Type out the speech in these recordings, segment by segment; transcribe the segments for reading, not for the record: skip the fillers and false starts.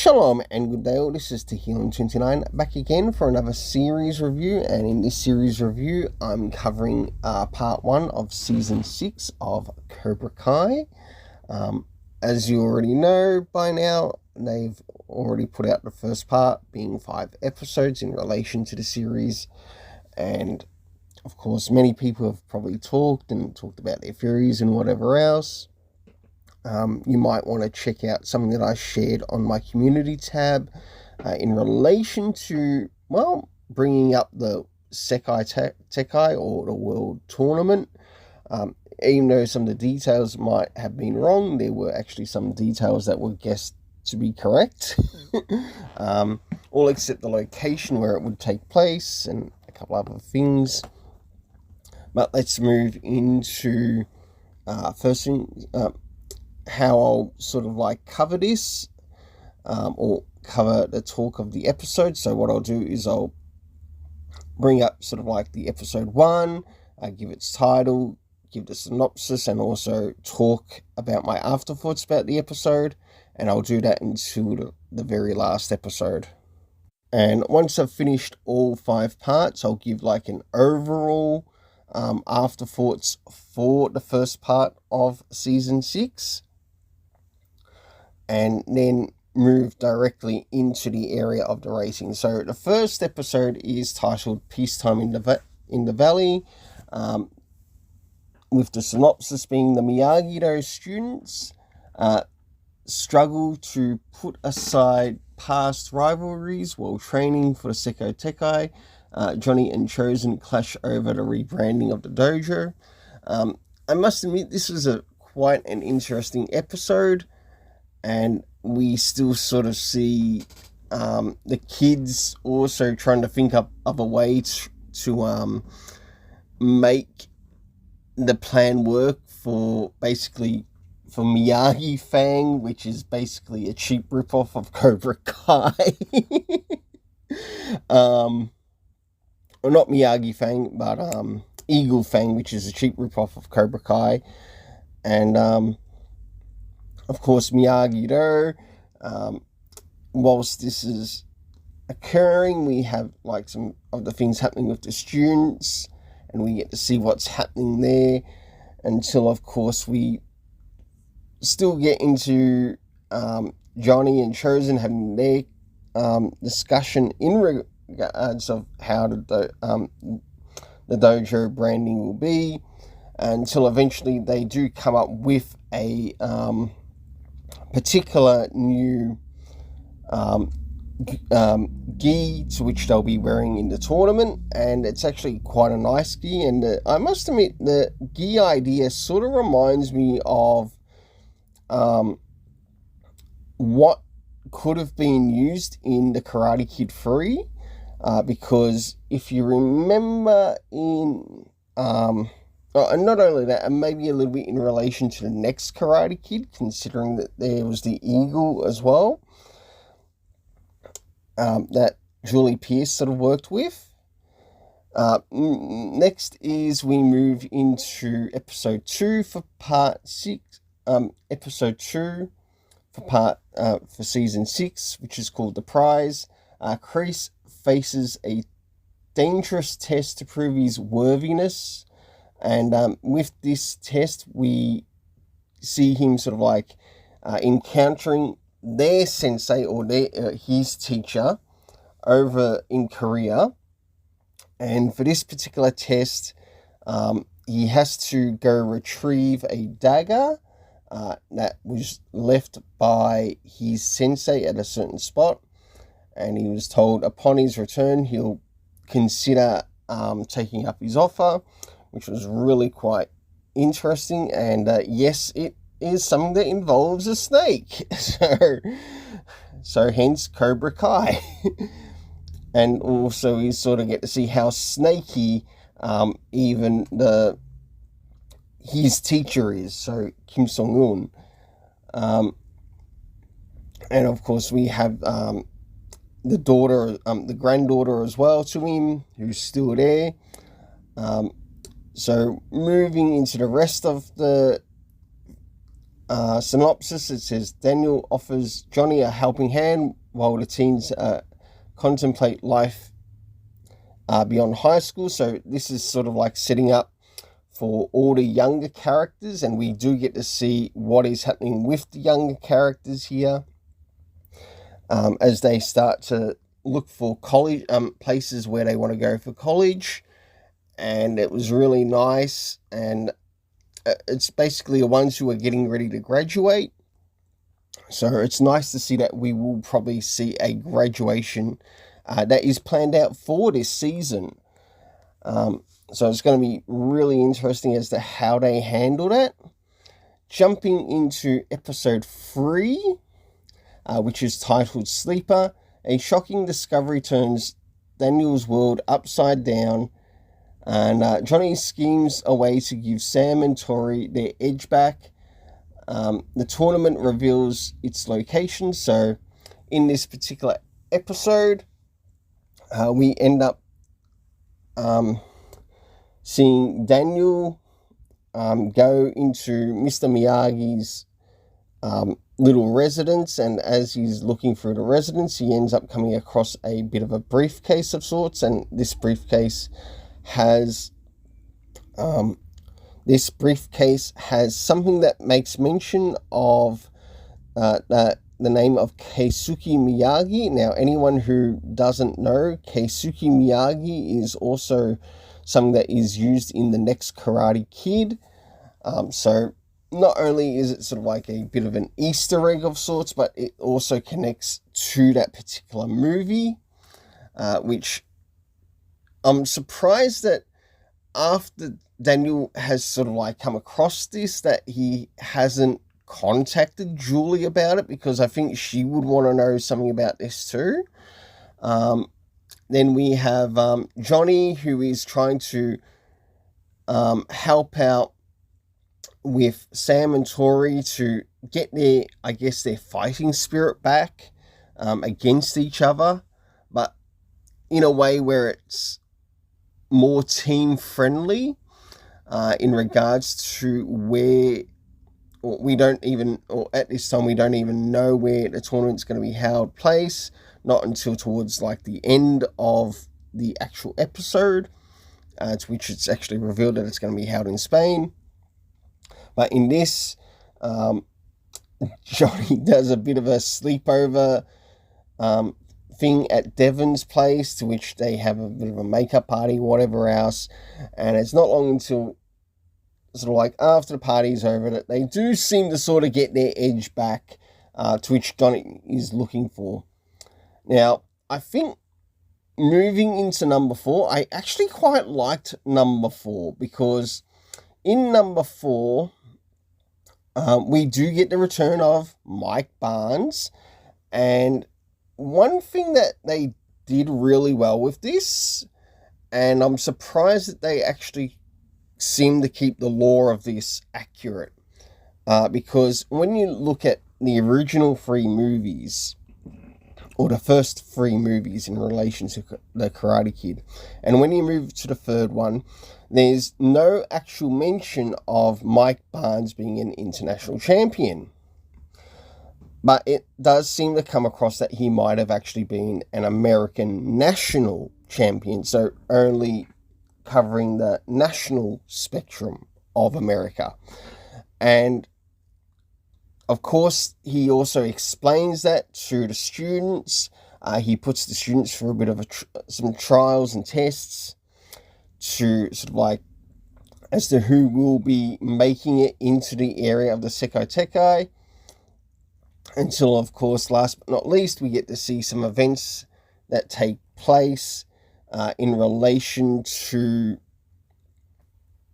Shalom and good day all, this is Tehillim29 back again for another series review, and in this series review I'm covering part 1 of season 6 of Cobra Kai. As you already know by now, they've already put out the first part, being 5 episodes in relation to the series, and of course many people have probably talked about their theories and whatever else. You might want to check out something that I shared on my community tab in relation to, bringing up the Sekai Tekai, or the World Tournament. Even though some of the details might have been wrong, there were actually some details that were guessed to be correct. All except the location where it would take place and a couple other things. But let's move into first thing, how I'll sort of cover this, or cover the talk of the episode. So what I'll do is I'll bring up sort of the episode 1, give its title, give the synopsis, and also talk about my afterthoughts about the episode, and I'll do that until the very last episode. And once I've finished all 5 parts, I'll give an overall afterthoughts for the first part of season 6, and then move directly into the area of the racing. So the first episode is titled Peacetime in the Valley, with the synopsis being the Miyagi-Do students struggle to put aside past rivalries while training for the Sekai Tekai. Johnny and Chosen clash over the rebranding of the dojo. I must admit, this was quite an interesting episode, and we still sort of see the kids also trying to think up of a way to make the plan work for Miyagi Fang, which is basically a cheap ripoff of Cobra Kai. Or not Miyagi Fang, but Eagle Fang, which is a cheap ripoff of Cobra Kai. And of course, Miyagi-Do, whilst this is occurring, we have some of the things happening with the students, and we get to see what's happening there, until of course we still get into Johnny and Chosen having their discussion in regards of how the dojo branding will be, until eventually they do come up with a particular new gi to which they'll be wearing in the tournament, and it's actually quite a nice gi. And I must admit, the gi idea sort of reminds me of what could have been used in the Karate Kid 3, because if you remember in and not only that, and maybe a little bit in relation to the next Karate Kid, considering that there was the eagle as well, that Julie Pierce sort of worked with. Next is we move into episode 2 for part 6. Episode 2 for season 6, which is called The Prize. Kreese faces a dangerous test to prove his worthiness. And with this test, we see him sort of encountering their sensei, or his teacher, over in Korea. And for this particular test, he has to go retrieve a dagger that was left by his sensei at a certain spot. And he was told upon his return, he'll consider taking up his offer, which was really quite interesting. And yes, it is something that involves a snake. So hence Cobra Kai. And also we sort of get to see how snaky even his teacher is, so Kim Song-un. And of course we have the daughter, the granddaughter as well to him, who's still there. So moving into the rest of the synopsis, it says Daniel offers Johnny a helping hand while the teens contemplate life beyond high school. So this is sort of like setting up for all the younger characters, and we do get to see what is happening with the younger characters here as they start to look for college places where they want to go for college. And it was really nice, and it's basically the ones who are getting ready to graduate. So it's nice to see that we will probably see a graduation that is planned out for this season. So it's going to be really interesting as to how they handle that. Jumping into episode 3, which is titled Sleeper, a shocking discovery turns Daniel's world upside down, and Johnny schemes a way to give Sam and Tori their edge back. The tournament reveals its location, so in this particular episode, we end up seeing Daniel go into Mr. Miyagi's little residence, and as he's looking through the residence, he ends up coming across a bit of a briefcase of sorts, and this briefcase has something that makes mention of the name of Keisuke Miyagi. Now, anyone who doesn't know, Keisuke Miyagi is also something that is used in the next Karate Kid. So not only is it sort of like a bit of an Easter egg of sorts, but it also connects to that particular movie, which I'm surprised that after Daniel has sort of like come across this, that he hasn't contacted Julie about it, because I think she would want to know something about this too. Then we have Johnny, who is trying to help out with Sam and Tori to get their fighting spirit back against each other, but in a way where it's more team friendly in regards to where at this time we don't even know where the tournament's going to be held place, not until towards like the end of the actual episode, to which it's actually revealed that it's going to be held in Spain. But in this, Johnny does a bit of a sleepover thing at Devon's place, to which they have a bit of a makeup party, whatever else, and it's not long until sort of like after the party's over that they do seem to sort of get their edge back, to which Johnny is looking for. Now, I think moving into number 4, I actually quite liked number 4, because in number 4, we do get the return of Mike Barnes, and one thing that they did really well with this, and I'm surprised that they actually seem to keep the lore of this accurate, because when you look at the original 3 movies, or the first 3 movies in relation to the Karate Kid, and when you move to the 3rd one, there's no actual mention of Mike Barnes being an international champion. But it does seem to come across that he might have actually been an American national champion, so only covering the national spectrum of America. And of course, he also explains that to the students. He puts the students through a bit of some trials and tests to sort of like as to who will be making it into the area of the Sekai Tekai. Until, of course, last but not least, we get to see some events that take place in relation to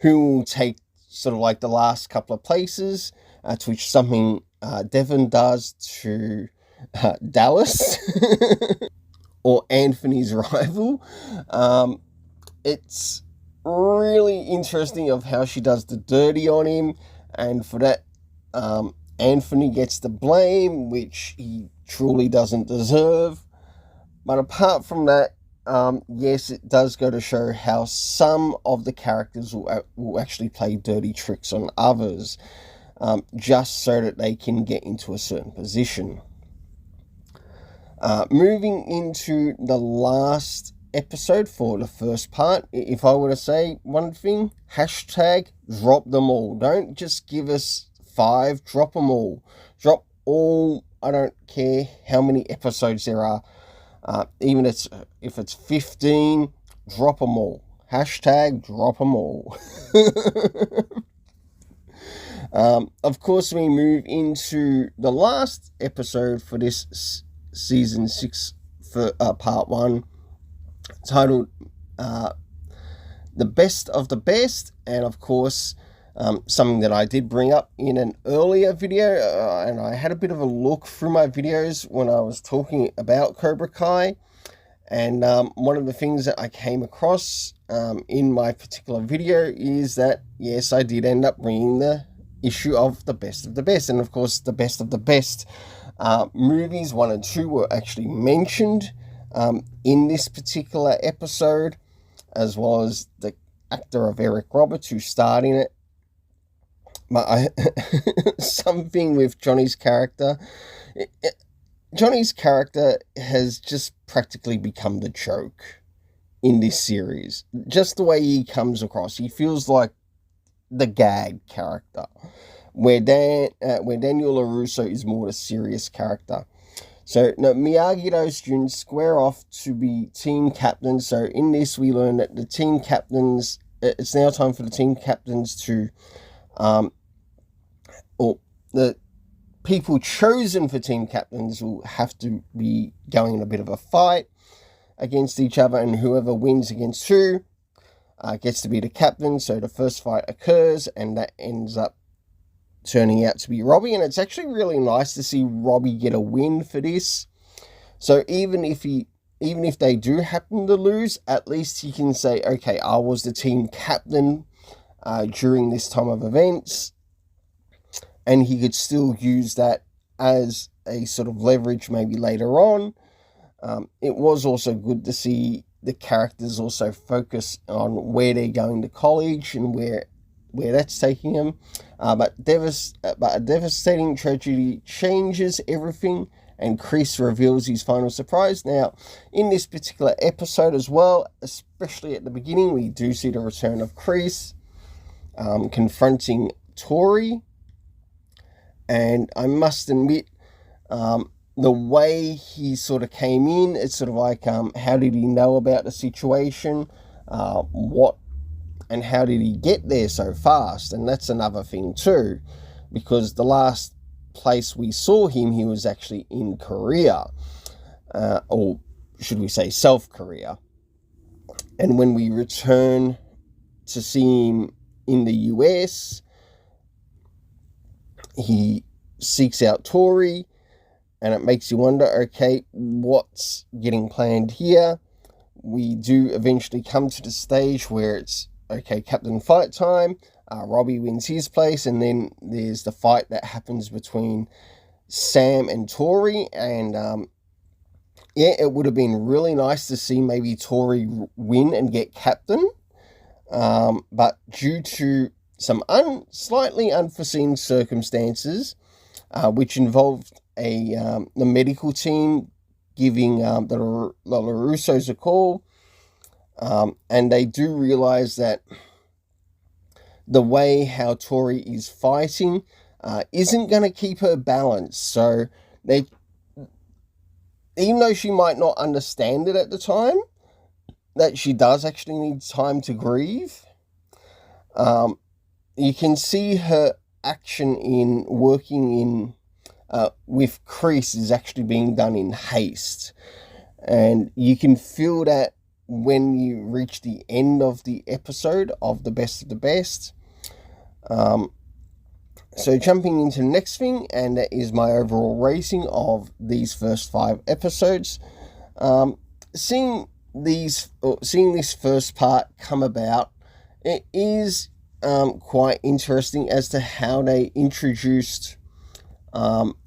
who will take sort of like the last couple of places, to which something Devon does to Dallas, or Anthony's rival. It's really interesting of how she does the dirty on him, and for that, Anthony gets the blame, which he truly doesn't deserve. But apart from that, yes, it does go to show how some of the characters will actually play dirty tricks on others. just so that they can get into a certain position. Moving into the last episode for the first part, if I were to say one thing, hashtag drop them all. Don't just give us 5, drop them all. Drop all, I don't care how many episodes there are. Even if it's 15, drop them all. Hashtag drop them all. Of course, we move into the last episode for this season 6 for part 1, titled The Best of the Best. And of course, something that I did bring up in an earlier video, and I had a bit of a look through my videos when I was talking about Cobra Kai, and one of the things that I came across in my particular video is that, yes, I did end up bringing the issue of the best of the best. And of course, the best of the best movies 1 and 2 were actually mentioned in this particular episode, as well as the actor of Eric Roberts who starred in it. But something with Johnny's character, Johnny's character has just practically become the joke in this series. Just the way he comes across, he feels like the gag character, where Daniel LaRusso is more the serious character. So now Miyagi-Do students square off to be team captains. So in this, we learn that the team captains, it's now time for the team captains to, or the people chosen for team captains will have to be going in a bit of a fight against each other, and whoever wins against who gets to be the captain. So the first fight occurs, and that ends up turning out to be Robbie, and it's actually really nice to see Robbie get a win for this. So even if they do happen to lose, at least he can say, okay, I was the team captain during this time of events, and he could still use that as a sort of leverage maybe later on. It was also good to see the characters also focus on where they're going to college and where that's taking them. But a devastating tragedy changes everything, and Chris reveals his final surprise. Now, in this particular episode as well, especially at the beginning, we do see the return of Chris confronting Tori. And I must admit, the way he sort of came in, it's sort of like, how did he know about the situation? What and how did he get there so fast? And that's another thing too, because the last place we saw him, he was actually in Korea, or should we say South Korea. And when we return to see him in the US, he seeks out Tori, and it makes you wonder, okay, what's getting planned here? We do eventually come to the stage where it's, okay, captain fight time. Robbie wins his place, and then there's the fight that happens between Sam and Tori, and yeah, it would have been really nice to see maybe Tori win and get captain, but due to some slightly unforeseen circumstances, which involved the medical team giving the LaRussos a call, and they do realize that the way how Tori is fighting isn't going to keep her balanced. So they, even though she might not understand it at the time, that she does actually need time to grieve. You can see her action in working in with Chris is actually being done in haste, and you can feel that when you reach the end of the episode of The Best of the Best. So jumping into the next thing, and that is my overall rating of these first 5 episodes. Seeing this first part come about, it is quite interesting as to how they introduced Mr.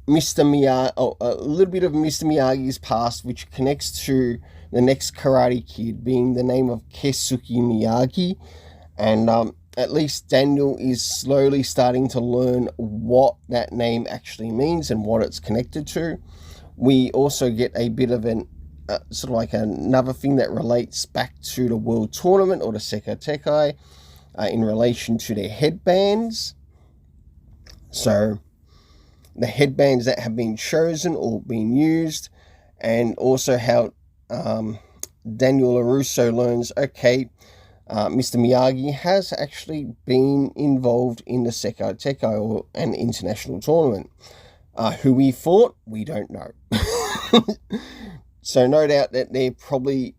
Miyagi, a little bit of Mr. Miyagi's past, which connects to the next Karate Kid, being the name of Keisuke Miyagi. And at least Daniel is slowly starting to learn what that name actually means and what it's connected to. We also get a bit of an sort of like another thing that relates back to the World Tournament or the Sekai Tekai in relation to their headbands. So the headbands that have been chosen or been used, and also how Daniel LaRusso learns, okay, Mr. Miyagi has actually been involved in the Sekai Tekai or an international tournament. Who he fought, we don't know. So no doubt that they're probably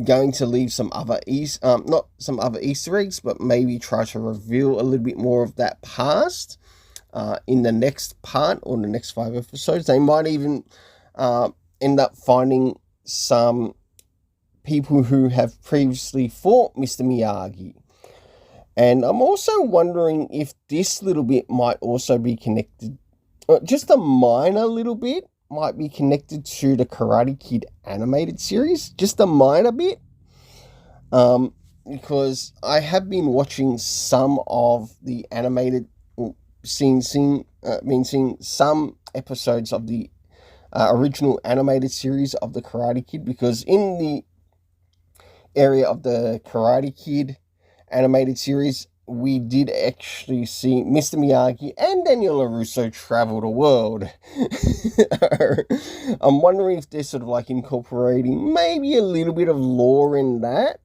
going to leave some other not some other Easter eggs, but maybe try to reveal a little bit more of that past in the next part or the next 5 episodes. They might even end up finding some people who have previously fought Mr. Miyagi. And I'm also wondering if this little bit might also be connected, just a minor little bit, might be connected to the Karate Kid animated series. Just a minor bit. Because I have been watching some of the animated, seeing some episodes of the original animated series of the Karate Kid, because in the area of the Karate Kid animated series, we did actually see Mr. Miyagi and Daniel LaRusso travel the world. I'm wondering if they're sort of like incorporating maybe a little bit of lore in that,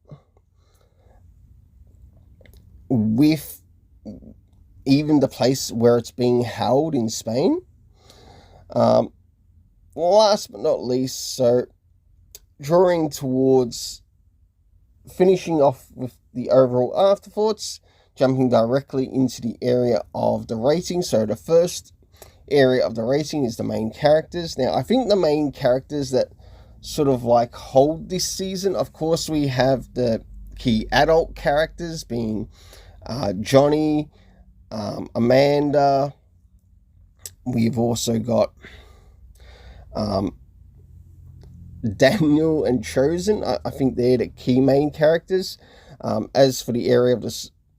with even the place where it's being held in Spain. Last but not least, so drawing towards finishing off with the overall afterthoughts, jumping directly into the area of the rating. So the first area of the rating is the main characters. Now, I think the main characters that sort of like hold this season, of course, we have the key adult characters being Johnny, Amanda. We've also got Daniel and Chosen. I think they're the key main characters. As for the area of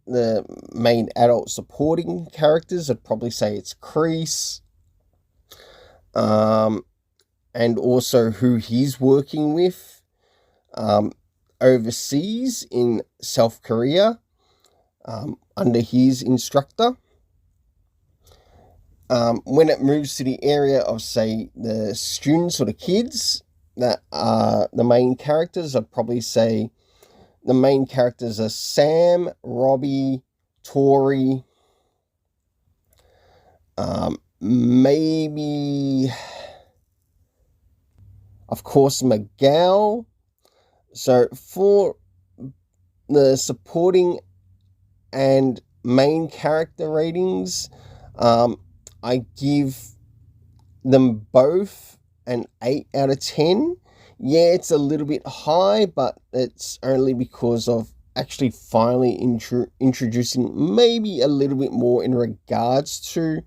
the main adult supporting characters, I'd probably say it's Kreese, and also who he's working with overseas in South Korea, under his instructor. When it moves to the area of, say, the students or the kids that are the main characters, I'd probably say the main characters are Sam, Robbie, Tori, maybe, of course, Miguel. So for the supporting and main character ratings, I give them both an 8 out of 10. Yeah, it's a little bit high, but it's only because of actually finally introducing maybe a little bit more in regards to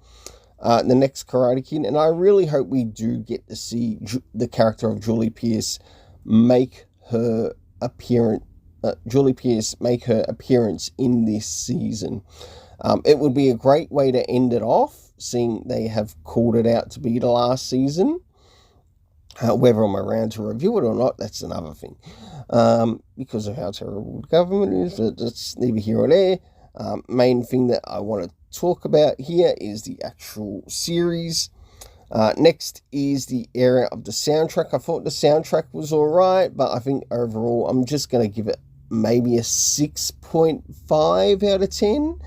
the next Karate Kid. And I really hope we do get to see the character of Julie Pierce make her appearance. In this season. It would be a great way to end it off, seeing they have called it out to be the last season. Whether I'm around to review it or not, that's another thing. Because of how terrible the government is, that's neither here or there. Main thing that I want to talk about here is the actual series. Next is the area of the soundtrack. I thought the soundtrack was alright, but I think overall I'm just going to give it maybe a 6.5 out of 10.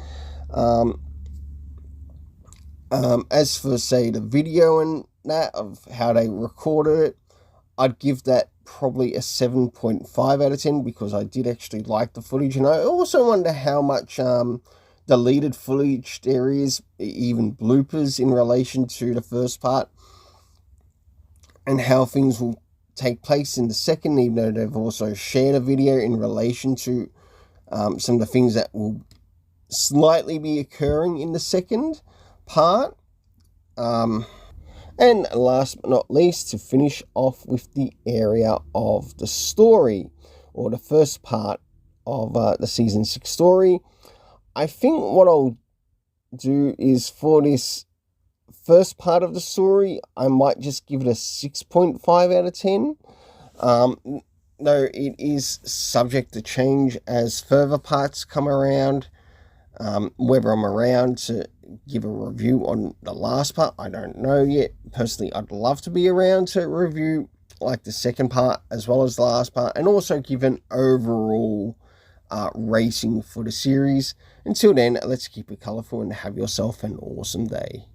As for, say, the video and that of how they recorded it, I'd give that probably a 7.5 out of 10, because I did actually like the footage, and I also wonder how much deleted footage there is, even bloopers in relation to the first part, and how things will take place in the second, even though they've also shared a video in relation to some of the things that will slightly be occurring in the second part. And last but not least, to finish off with the area of the story, or the first part of the Season 6 story, I think what I'll do is for this first part of the story, I might just give it a 6.5 out of 10. Though it is subject to change as further parts come around. Whether I'm around to give a review on the last part, I don't know yet. Personally, I'd love to be around to review like the second part as well as the last part, and also give an overall rating for the series. Until then, let's keep it colourful and have yourself an awesome day.